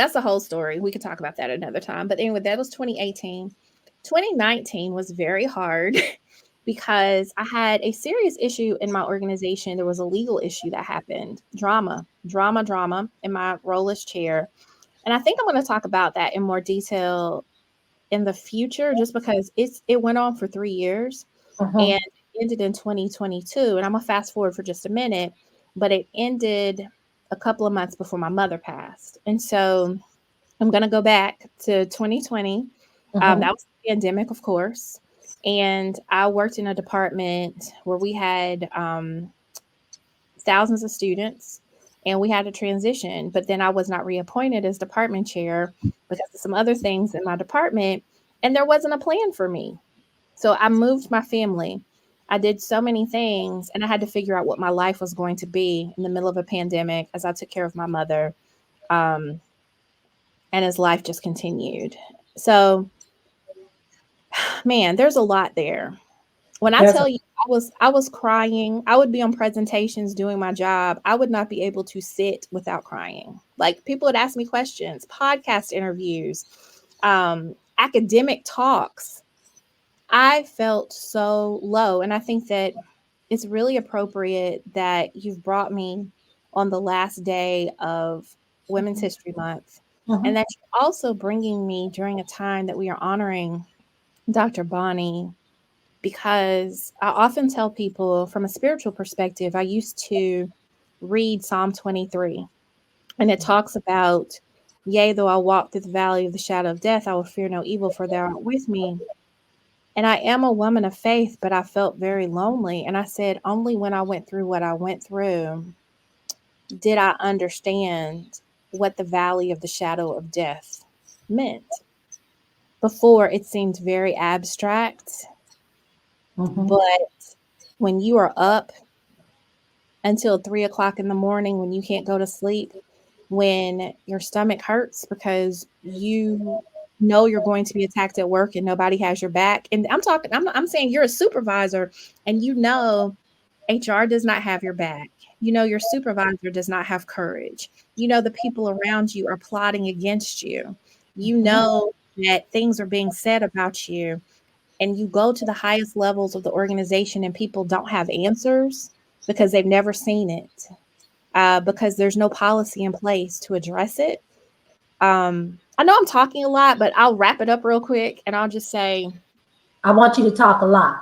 that's a whole story. We could talk about that another time. But anyway, that was 2018. 2019 was very hard because I had a serious issue in my organization. There was a legal issue that happened, drama in my role as chair. And I think I'm going to talk about that in more detail in the future, just because it went on for 3 years Uh-huh. and ended in 2022. And I'm gonna fast forward for just a minute, but it ended a couple of months before my mother passed. And so I'm gonna go back to 2020. Uh-huh. That was the pandemic, of course. And I worked in a department where we had thousands of students and we had to transition. But then I was not reappointed as department chair because of some other things in my department. And there wasn't a plan for me. So I moved my family. I did so many things and I had to figure out what my life was going to be in the middle of a pandemic as I took care of my mother. Um, and as life just continued. So, man, there's a lot there. When I There's a tell you I was crying, I would be on presentations doing my job. I would not be able to sit without crying. Like people would ask me questions, podcast interviews, academic talks. I felt so low. And I think that it's really appropriate that you've brought me on the last day of Women's History Month uh-huh. and that you're also bringing me during a time that we are honoring Dr. Bonnie, because I often tell people from a spiritual perspective, I used to read Psalm 23, and it talks about, yea, though I walk through the valley of the shadow of death, I will fear no evil, for thou art with me. And I am a woman of faith, but I felt very lonely. And I said, only when I went through what I went through did I understand what the valley of the shadow of death meant. Before, it seemed very abstract, Uh-huh. but when you are up until 3 o'clock in the morning, when you can't go to sleep, when your stomach hurts because you know you're going to be attacked at work and nobody has your back. And I'm saying you're a supervisor and you know HR does not have your back. You know your supervisor does not have courage. You know the people around you are plotting against you. You Uh-huh. know that things are being said about you, and you go to the highest levels of the organization and people don't have answers because they've never seen it, because there's no policy in place to address it. I know I'm talking a lot, but I'll wrap it up real quick and I'll just say, I want you to talk a lot.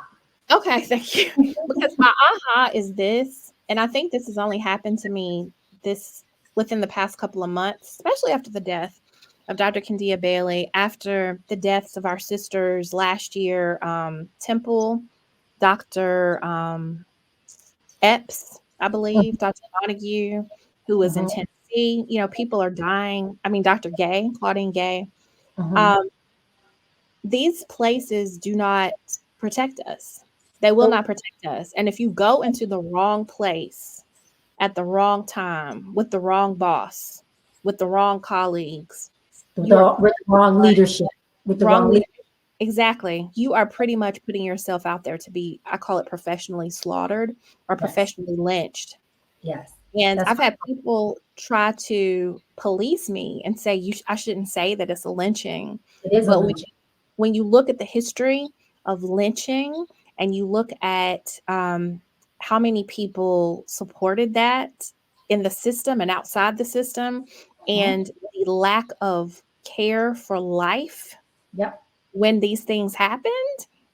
okay, thank you. Because my aha is this, and I think this has only happened to me this within the past couple of months, especially after the death of Dr. Kendia Bailey, after the deaths of our sisters last year, Temple, Dr. Epps, I believe, Dr. Montague, who was in Uh-huh. Tennessee. You know, people are dying. I mean, Dr. Gay, Claudine Gay. Uh-huh. Um, these places do not protect us. They will Nope. not protect us. And if you go into the wrong place at the wrong time with the wrong boss, with the wrong colleagues, With you are the, pretty with the wrong much leadership. With the wrong wrong leader. leadership. Exactly. You are pretty much putting yourself out there to be, I call it professionally slaughtered or Yes. professionally lynched. Yes. And That's I've had people try to police me and say I shouldn't say that it's a lynching. it is a But lynching. when you look at the history of lynching and you look at how many people supported that in the system and outside the system, Uh-huh. and the lack of care for life Yep. when these things happened,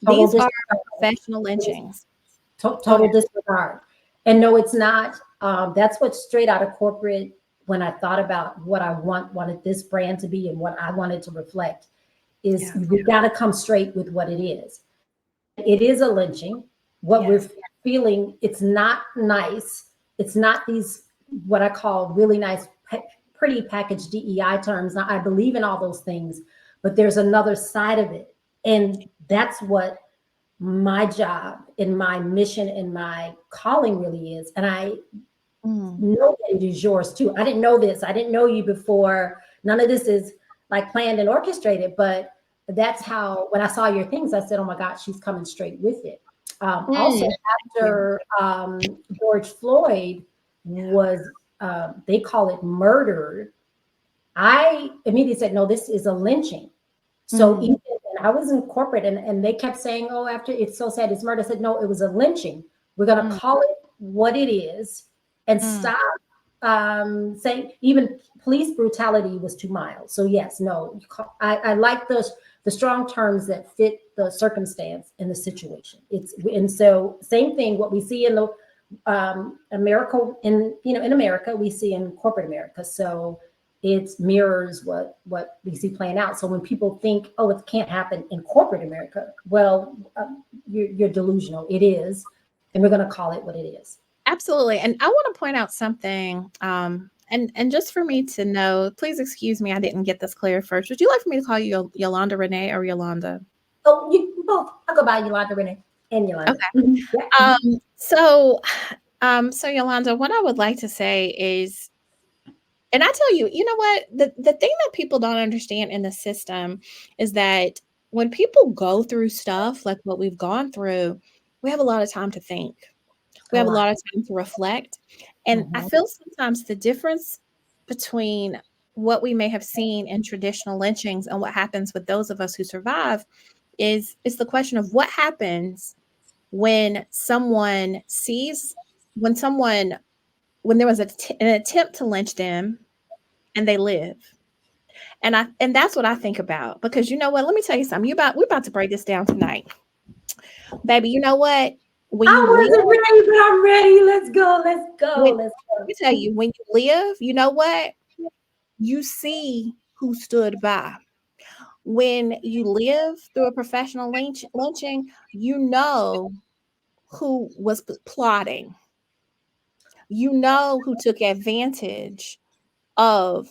Total these are disregard. professional lynchings. Go Total ahead. disregard. And no, it's not. That's what's straight out of corporate. When I thought about what I wanted this brand to be and what I wanted to reflect, is Yeah. we got to come straight with what it is. It is a lynching. What we're Yes. feeling, it's not nice. It's not these what I call really nice, pretty packaged DEI terms. Now, I believe in all those things, but there's another side of it, and that's what my job and my mission and my calling really is. And I Mm. know that it is yours too. I didn't know this. I didn't know you before. None of this is like planned and orchestrated, but that's how, when I saw your things, I said, oh my God, she's coming straight with it. Also, Thank you. after George Floyd was, they call it murdered, I immediately said, no, this is a lynching. So Mm, even and I was in corporate, and they kept saying, oh, after it's so sad, it's murder. I said, no, it was a lynching. We're going to mm, call it what it is and mm. stop saying even police brutality was too mild. So yes, no, I like the strong terms that fit the circumstance and the situation. It's and so same thing. What we see in the America in America, we see in corporate America. So it mirrors what we see playing out. So when people think, oh, it can't happen in corporate America, well, you're delusional. It is, and we're going to call it what it is. Absolutely. And I want to point out something. And just for me to know, please excuse me, I didn't get this clear first. Would you like for me to call you Yolanda Renee or Yolanda? Oh, you both. I go by Yolanda Renee and Yolanda. Okay. Yeah. So, so Yolanda, what I would like to say is, and I tell you, you know what? The thing that people don't understand in the system is that when people go through stuff like what we've gone through, we have a lot of time to think. We A have a lot. lot of time to reflect. And I Mhm. feel sometimes the difference between what we may have seen in traditional lynchings and what happens with those of us who survive is the question of what happens when someone sees when someone when there was an attempt to lynch them and they live. And that's what I think about, because you know what, let me tell you something. We're about to break this down tonight, baby. You know what, when you I live, wasn't ready, but I'm ready. Let's go. Let's go. when Let's let me tell go. you, when you live, you know what, you see who stood by. When you live through a professional lynching, you know who was plotting. You know who took advantage of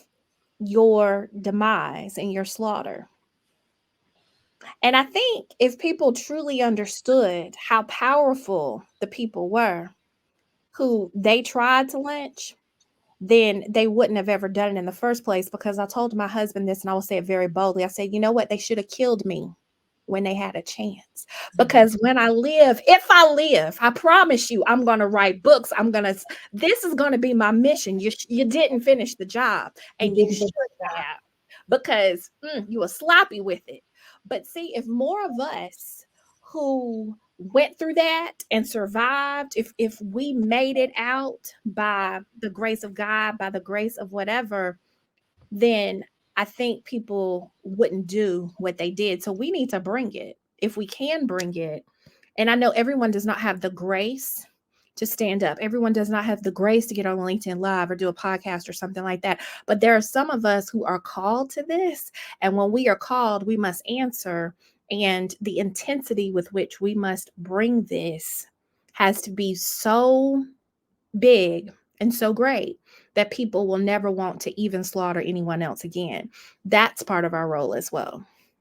your demise and your slaughter. And I think if people truly understood how powerful the people were who they tried to lynch, then they wouldn't have ever done it in the first place. Because I told my husband this, and I will say it very boldly. I said, you know what? They should have killed me when they had a chance. Because when I live, if I live, I promise you, I'm going to write books. This is going to be my mission. You didn't finish the job, You and you didn't should finish the job. have, because you were sloppy with it. But see, if more of us who went through that and survived, if we made it out by the grace of God, by the grace of whatever, then I think people wouldn't do what they did. So we need to bring it if we can bring it. And I know everyone does not have the grace to stand up. Everyone does not have the grace to get on LinkedIn Live or do a podcast or something like that. But there are some of us who are called to this. And when we are called, we must answer. And the intensity with which we must bring this has to be so big and so great that people will never want to even slaughter anyone else again. That's part of our role as well.